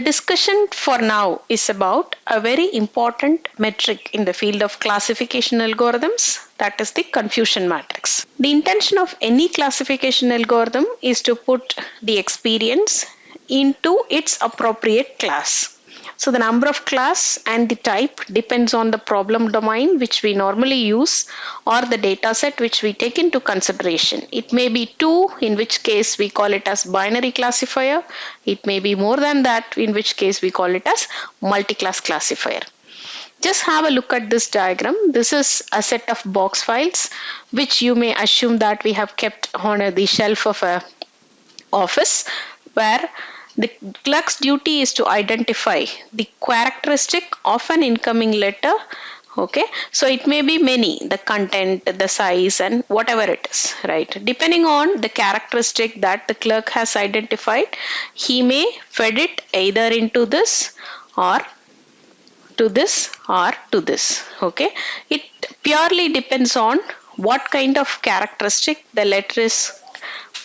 Discussion for now is about a very important metric in the field of classification algorithms, that is the confusion matrix. The intention of any classification algorithm is to put the experience into its appropriate class. So the number of class and the type depends on the problem domain which we normally use or the data set which we take into consideration. It may be 2, in which case we call it as binary classifier. It may be more than that, in which case we call it as multi-class classifier. Just have a look at this diagram. This is a set of box files which you may assume that we have kept on the shelf of a office, where the clerk's duty is to identify the characteristic of an incoming letter. Okay, so it may be many, the content, the size, and whatever it is, right? Depending on the characteristic that the clerk has identified, he may feed it either into this or to this or to this. Okay, it purely depends on what kind of characteristic the letter is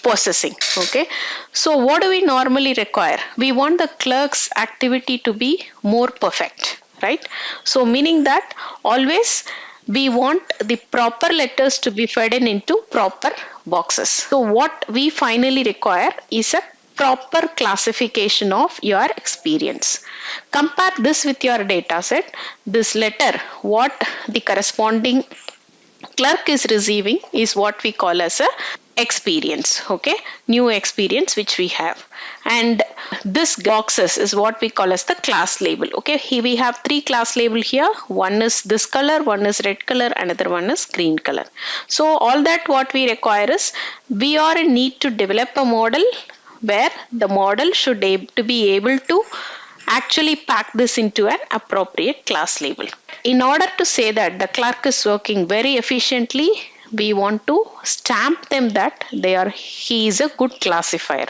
possessing. Okay, so what do we normally require? We want the clerk's activity to be more perfect, right? So meaning that always we want the proper letters to be fed into proper boxes. So what we finally require is a proper classification of your experience. Compare this with your data set. This letter, what the corresponding clerk is receiving is what we call as a experience. Okay, new experience which we have, and this boxes is what we call as the class label. Okay, here we have 3 class label here. One is this color, one is red color, another one is green color. So all that what we require is we are in need to develop a model where the model should to be able to actually pack this into an appropriate class label. In order to say that the clerk is working very efficiently, we want to stamp them that he is a good classifier.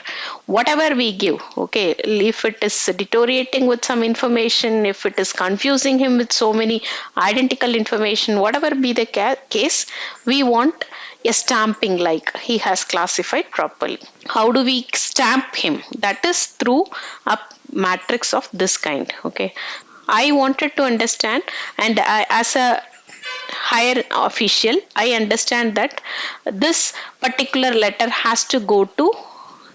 Whatever we give, okay, if it is deteriorating with some information, if it is confusing him with so many identical information, whatever be the case, we want a stamping like he has classified properly. How do we stamp him? That is through a matrix of this kind. Okay, I wanted to understand, and as a higher official, I understand that this particular letter has to go to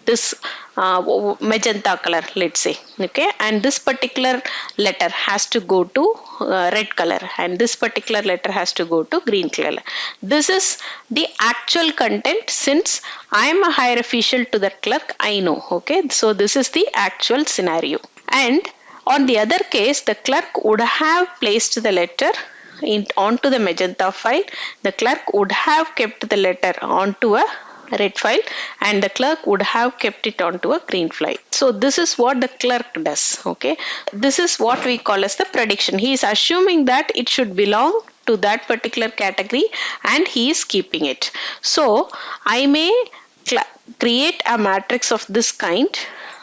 this magenta color, let's say. Okay, and this particular letter has to go to red color, and this particular letter has to go to green color. This is the actual content. Since I am a higher official to the clerk, I know. Okay, so this is the actual scenario. And on the other case, the clerk would have placed the letter onto the magenta file. The clerk would have kept the letter onto a red file, and the clerk would have kept it onto a green file. So this is what the clerk does. Okay, this is what we call as the prediction. He is assuming that it should belong to that particular category, and he is keeping it. So I may create a matrix of this kind.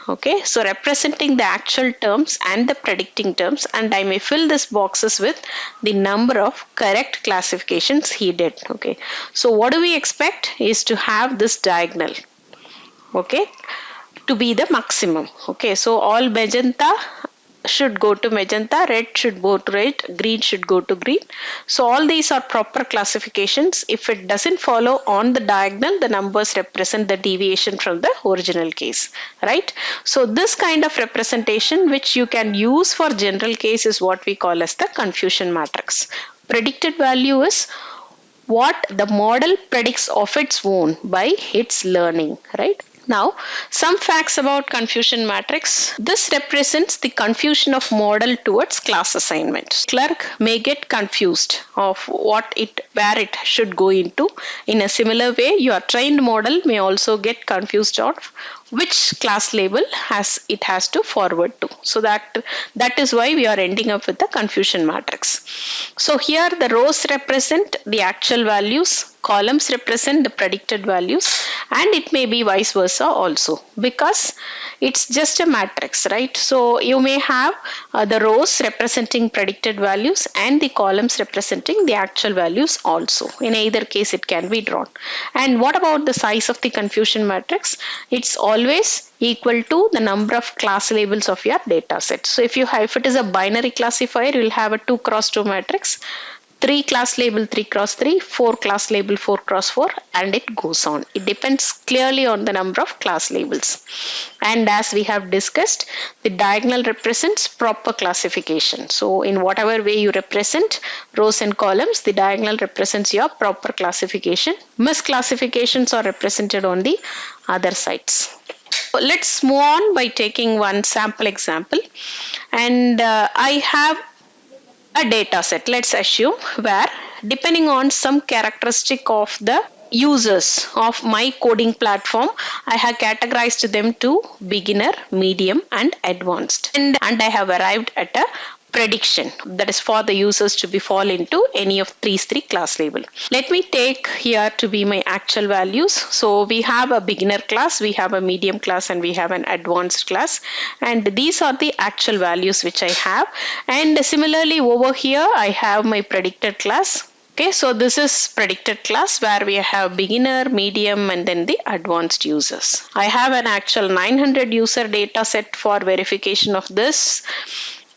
Okay, so representing the actual terms and the predicting terms, and I may fill these boxes with the number of correct classifications he did. Okay, so what do we expect is to have this diagonal, okay, to be the maximum. Okay, so all magenta should go to magenta, red should go to red, green should go to green. So all these are proper classifications. If it doesn't follow on the diagonal, the numbers represent the deviation from the original case, right? So this kind of representation which you can use for general case is what we call as the confusion matrix. Predicted value is what the model predicts of its own by its learning, right? Now, some facts about confusion matrix. This represents the confusion of model towards class assignment. Clerk may get confused of where it should go into. In a similar way, your trained model may also get confused of which class label it has to forward to. So that is why we are ending up with the confusion matrix. So here the rows represent the actual values, columns represent the predicted values, and it may be vice versa also, because it's just a matrix, right? So you may have the rows representing predicted values and the columns representing the actual values also. In either case it can be drawn. And what about the size of the confusion matrix? It's always always equal to the number of class labels of your data set. So if it is a binary classifier, you will have a 2 cross 2 matrix, 3 class label 3 cross 3, 4 class label 4 cross 4, and it goes on. It depends clearly on the number of class labels. And as we have discussed, the diagonal represents proper classification. So in whatever way you represent rows and columns, the diagonal represents your proper classification. Misclassifications are represented on the other sides. Let's move on by taking one sample example. And I have a data set, let's assume, where depending on some characteristic of the users of my coding platform, I have categorized them to beginner, medium, and advanced. And I have arrived at a prediction that is for the users to be fall into any of these 3 class label. Let me take here to be my actual values. So we have a beginner class, we have a medium class, and we have an advanced class, and these are the actual values which I have. And similarly over here I have my predicted class. Okay, so this is predicted class where we have beginner, medium, and then the advanced users. I have an actual 900 user data set for verification of this,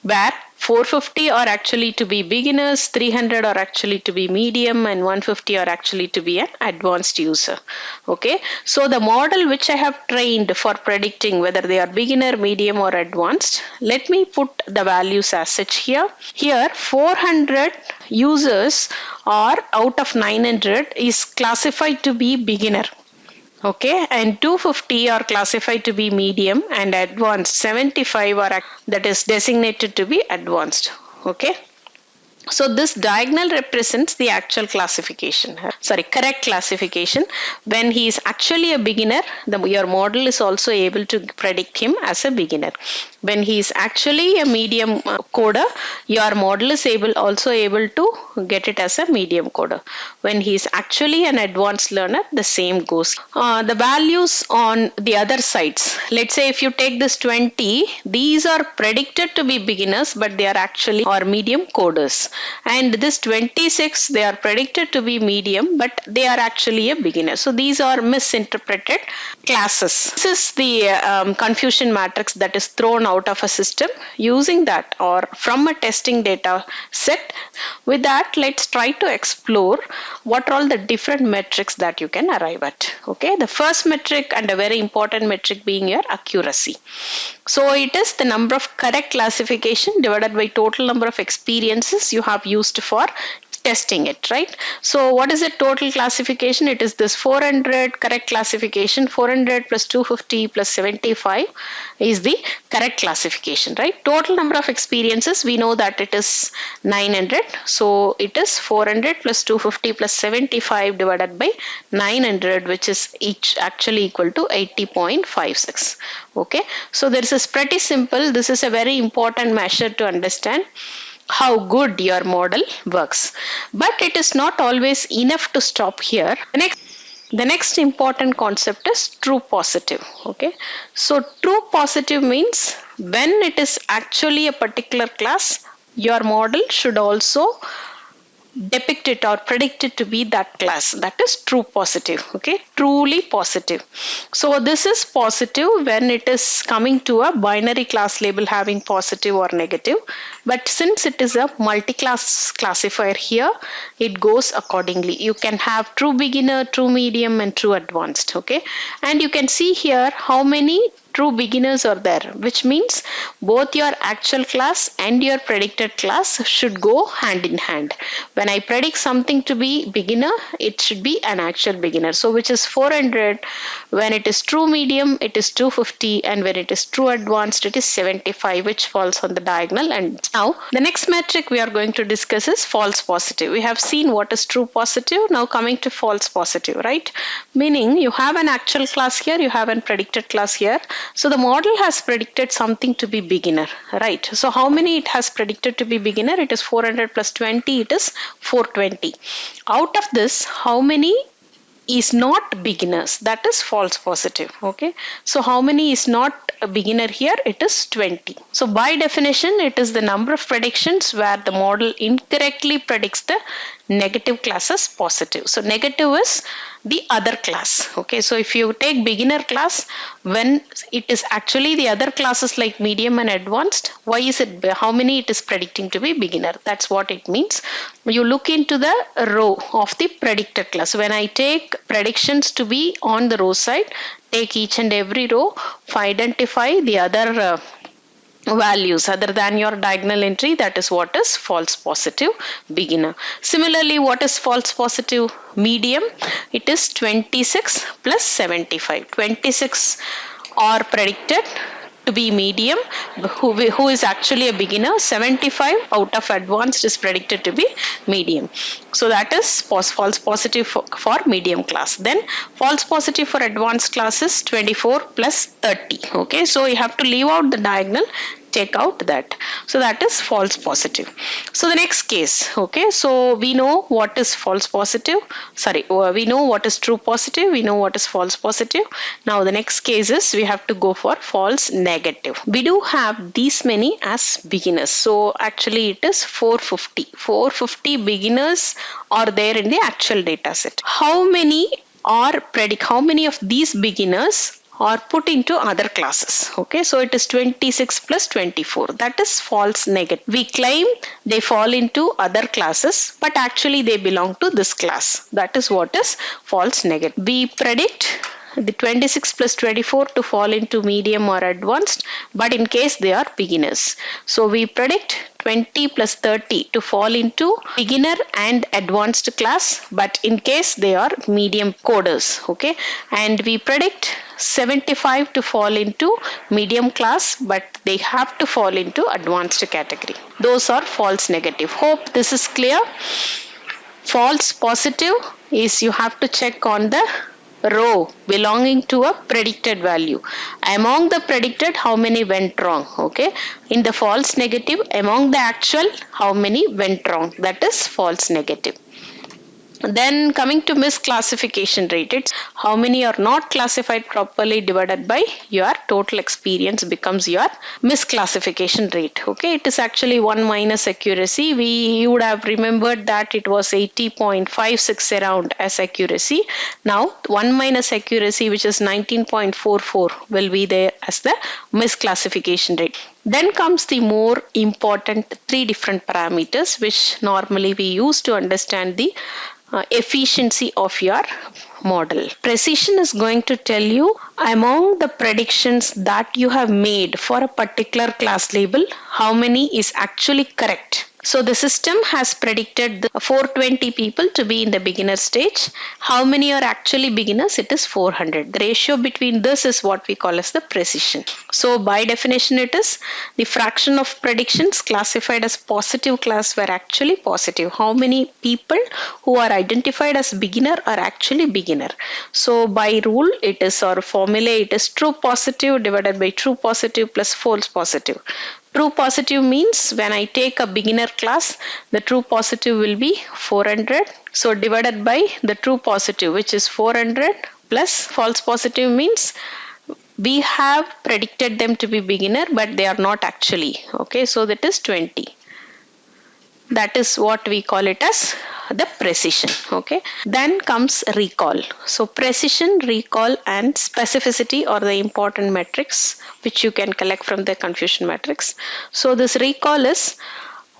where 450 are actually to be beginners, 300 are actually to be medium, and 150 are actually to be an advanced user. Okay, so the model which I have trained for predicting whether they are beginner, medium, or advanced, let me put the values as such here. Here 400 users are out of 900 is classified to be beginner. Okay, and 250 are classified to be medium, and advanced 75 are that is designated to be advanced. Okay, so this diagonal represents the actual classification, correct classification. When he is actually a beginner, your model is also able to predict him as a beginner. When he is actually a medium coder, your model is also able to get it as a medium coder. When he is actually an advanced learner, the same goes. The values on the other sides, let's say if you take this 20, these are predicted to be beginners, but they are actually medium coders. And this 26, they are predicted to be medium, but they are actually a beginner. So these are misinterpreted classes. This is the confusion matrix that is thrown out of a system using that or from a testing data set. With that, let's try to explore what are all the different metrics that you can arrive at. Okay, the first metric and a very important metric being your accuracy. So it is the number of correct classification divided by total number of experiences you have used for testing it, right? So what is the total classification? It is this 400 correct classification. 400 plus 250 plus 75 is the correct classification, right? Total number of experiences, we know that it is 900. So it is 400 plus 250 plus 75 divided by 900, which is each actually equal to 80.56. Okay, so this is pretty simple. This is a very important measure to understand how good your model works. But it is not always enough to stop here. The next important concept is true positive. Okay, so true positive means when it is actually a particular class, your model should also depict it or predict it to be that class. That is true positive. Okay, truly positive. So this is positive when it is coming to a binary class label having positive or negative. But since it is a multi-class classifier here, it goes accordingly. You can have true beginner, true medium, and true advanced. Okay, and you can see here how many true beginners are there, which means both your actual class and your predicted class should go hand in hand. When I predict something to be beginner, it should be an actual beginner. So which is 400. When it is true medium, it is 250, and when it is true advanced, it is 75, which falls on the diagonal. And now the next metric we are going to discuss is false positive. We have seen what is true positive. Now coming to false positive, right? Meaning you have an actual class here, you have a predicted class here. So the model has predicted something to be beginner, right? So how many it has predicted to be beginner? It is 400 plus 20, it is 420. Out of this, how many is not beginners? That is false positive. Okay, so how many is not a beginner here? It is 20. So by definition, it is the number of predictions where the model incorrectly predicts the negative class as positive. So negative is the other class. Okay, so if you take beginner class, when it is actually the other classes like medium and advanced, why is it, how many it is predicting to be beginner? That's what it means. You look into the row of the predicted class. When I take predictions to be on the row side, take each and every row, identify the other values other than your diagonal entry, that is what is false positive beginner. Similarly, what is false positive medium? It is 26 plus 75. 26 are predicted to be medium, who is actually a beginner. 75 out of advanced is predicted to be medium. So that is false positive for medium class. Then false positive for advanced class is 24 plus 30. Okay, so you have to leave out the diagonal, take out that. So that is false positive. So the next case, okay, so we know what is false positive. We know what is true positive. We know what is false positive. Now the next case is we have to go for false negative. We do have these many as beginners. So actually it is 450. 450 beginners are there in the actual data set. How many of these beginners are put into other classes? Okay, so it is 26 plus 24. That is false negative. We claim they fall into other classes, but actually they belong to this class. That is what is false negative. We predict the 26 plus 24 to fall into medium or advanced, but in case they are beginners. So we predict 20 plus 30 to fall into beginner and advanced class, but in case they are medium coders. Okay, and we predict 75 to fall into medium class, but they have to fall into advanced category. Those are false negative. Hope this is clear. False positive is you have to check on the row belonging to a predicted value. Among the predicted, how many went wrong? Okay, in the false negative, among the actual, how many went wrong? That is false negative. Then coming to misclassification rate, it's how many are not classified properly divided by your total experience becomes your misclassification rate. Okay, it is actually 1 minus accuracy. You would have remembered that it was 80.56 around as accuracy. Now 1 minus accuracy, which is 19.44, will be there as the misclassification rate. Then comes the more important 3 different parameters which normally we use to understand the efficiency of your model. Precision is going to tell you among the predictions that you have made for a particular class label, how many is actually correct. So the system has predicted the 420 people to be in the beginner stage. How many are actually beginners? It is 400. The ratio between this is what we call as the precision. So by definition, it is the fraction of predictions classified as positive class were actually positive. How many people who are identified as beginner are actually beginner. So by rule, it is, or formula, it is true positive divided by true positive plus false positive. True positive means when I take a beginner class, the true positive will be 400. So divided by the true positive, which is 400, plus false positive means we have predicted them to be beginner, but they are not actually. Okay, so that is 20. That is what we call it as the precision. Okay, then comes recall. So precision, recall, and specificity are the important metrics which you can collect from the confusion matrix. So this recall is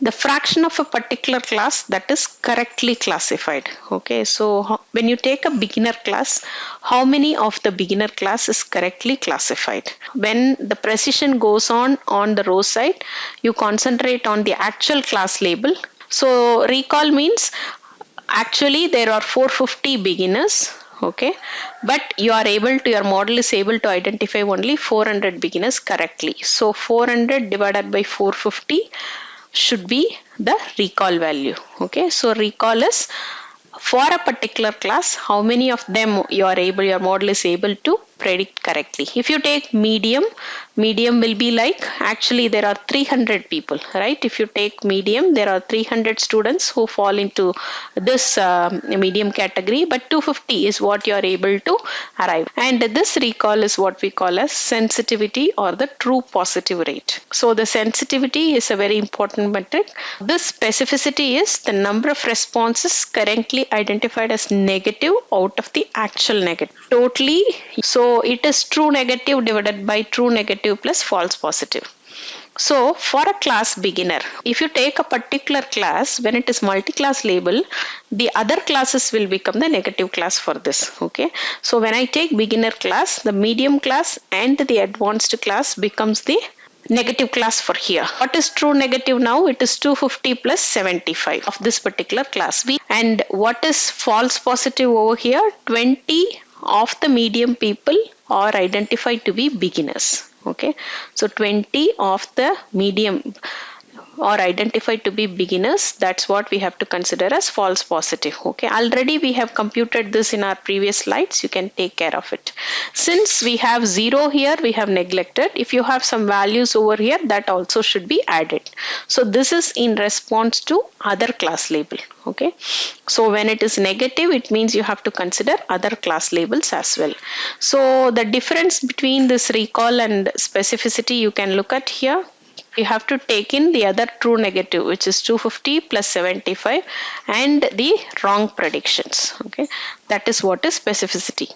the fraction of a particular class that is correctly classified. Okay, so when you take a beginner class, how many of the beginner class is correctly classified? When the precision goes on the row side, you concentrate on the actual class label. So recall means actually there are 450 beginners. Okay, but your model is able to identify only 400 beginners correctly. So 400 divided by 450 should be the recall value. Okay, so recall is for a particular class, how many of them your model is able to predict correctly. If you take medium will be like, actually there are 300 people, right? If you take medium, there are 300 students who fall into this medium category, but 250 is what you are able to arrive. And this recall is what we call as sensitivity or the true positive rate. So the sensitivity is a very important metric. This specificity is the number of responses currently identified as negative out of the actual negative. Totally, so it is true negative divided by true negative plus false positive. So for a class beginner, if you take a particular class, when it is multi-class label, the other classes will become the negative class for this. Okay. So when I take beginner class, the medium class and the advanced class becomes the negative class for here. What is true negative now? It is 250 plus 75 of this particular class. And what is false positive over here? 20 of the medium people are identified to be beginners. Okay, so 20 of the medium are identified to be beginners. That's what we have to consider as false positive. Okay, already we have computed this in our previous slides. You can take care of it. Since we have 0 here, we have neglected. If you have some values over here, that also should be added. So this is in response to other class label. Okay, so when it is negative, it means you have to consider other class labels as well. So the difference between this recall and specificity you can look at here. You have to take in the other true negative, which is 250 plus 75, and the wrong predictions. Okay, that is what is specificity.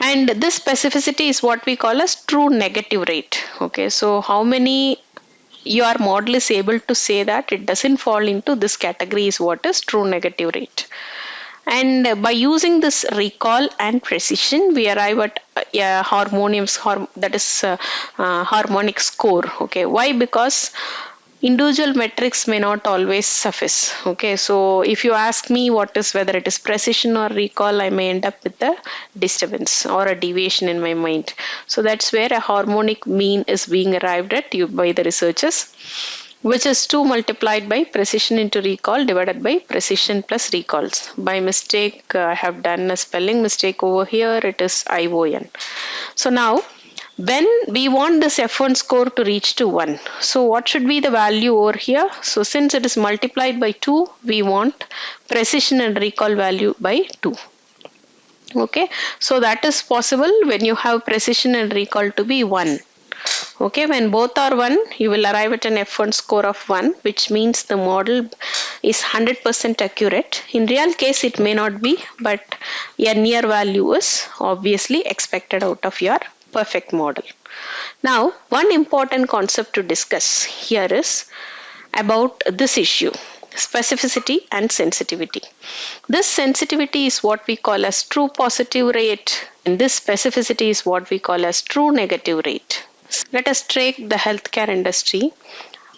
And this specificity is what we call as true negative rate. Okay, so how many your model is able to say that it doesn't fall into this category is what is true negative rate. And by using this recall and precision, we arrive at harmonic score. Okay, why? Because individual metrics may not always suffice. Okay, so if you ask me what is, whether it is precision or recall, I may end up with a disturbance or a deviation in my mind. So that's where a harmonic mean is being arrived at by the researchers, which is 2 multiplied by precision into recall divided by precision plus recalls. By mistake, I have done a spelling mistake over here. It is ION. So now, when we want this F1 score to reach to 1, so what should be the value over here? So since it is multiplied by 2, we want precision and recall value by 2. Okay, so that is possible when you have precision and recall to be 1. Okay, when both are 1, you will arrive at an F1 score of 1, which means the model is 100% accurate. In real case, it may not be, but a near value is obviously expected out of your perfect model. Now, one important concept to discuss here is about this issue: specificity and sensitivity. This sensitivity is what we call as true positive rate, and this specificity is what we call as true negative rate. Let us take the healthcare industry.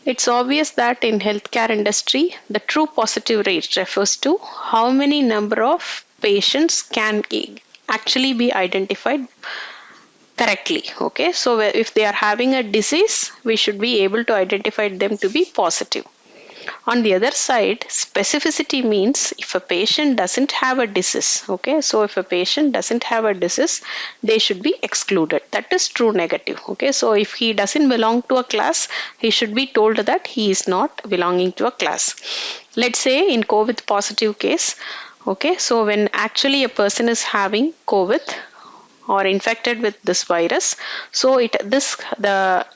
It's obvious that in healthcare industry, the true positive rate refers to how many number of patients can actually be identified correctly. Okay, so if they are having a disease, we should be able to identify them to be positive. On the other side, specificity means if a patient doesn't have a disease. Okay, so if a patient doesn't have a disease, they should be excluded. That is true negative. Okay, so if he doesn't belong to a class, he should be told that he is not belonging to a class. Let's say in COVID positive case. Okay, so when actually a person is having COVID or infected with this virus, so the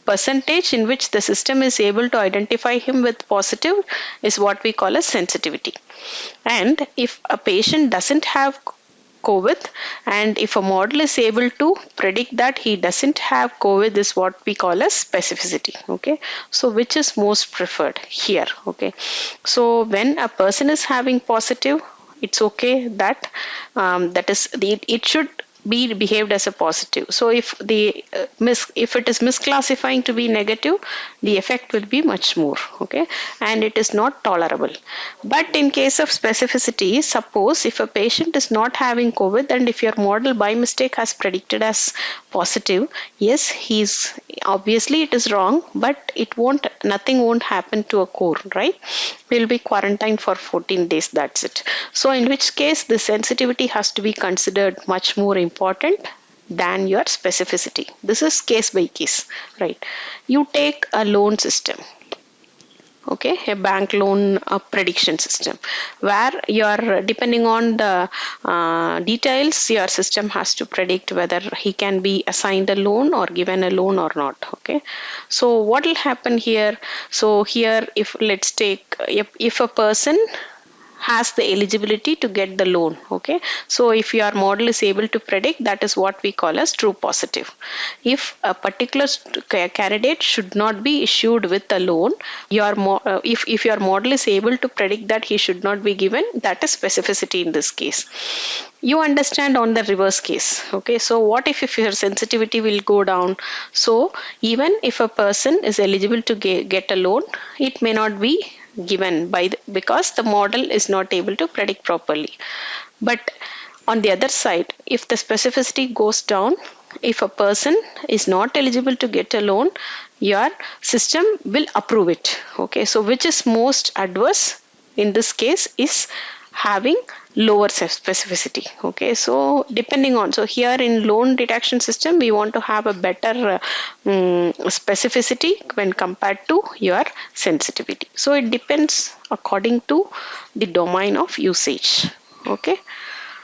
percentage in which the system is able to identify him with positive is what we call as sensitivity. And if a patient doesn't have COVID, and if a model is able to predict that he doesn't have COVID, is what we call as specificity. Okay, so which is most preferred here? Okay, so when a person is having positive, it's okay that it should be behaved as a positive. So if the if it is misclassifying to be negative, the effect will be much more, okay, and it is not tolerable. But in case of specificity, suppose if a patient is not having COVID and if your model by mistake has predicted as positive, yes, he's obviously it is wrong, but it won't, nothing won't happen to a core, right? Will be quarantined for 14 days, that's it. So in which case the sensitivity has to be considered much more important than your specificity. This is case by case, right? You take a loan system, okay, a bank loan prediction system, where you're depending on the details, your system has to predict whether he can be assigned a loan or given a loan or not, okay. So what will happen here? So here, if let's take, if a person has the eligibility to get the loan, okay, so if your model is able to predict, that is what we call as true positive. If a particular candidate should not be issued with a loan, if your model is able to predict that he should not be given, that is specificity in this case. You understand on the reverse case, okay, so what if your sensitivity will go down? So even if a person is eligible to get a loan, it may not be given by because the model is not able to predict properly. But on the other side, if the specificity goes down, if a person is not eligible to get a loan, your system will approve it, okay. So which is most adverse in this case is having lower specificity, okay. So depending on, so here in loan detection system we want to have a better specificity when compared to your sensitivity. So it depends according to the domain of usage, okay.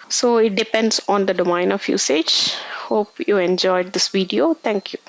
So it depends on the domain of usage. Hope you enjoyed this video. Thank you.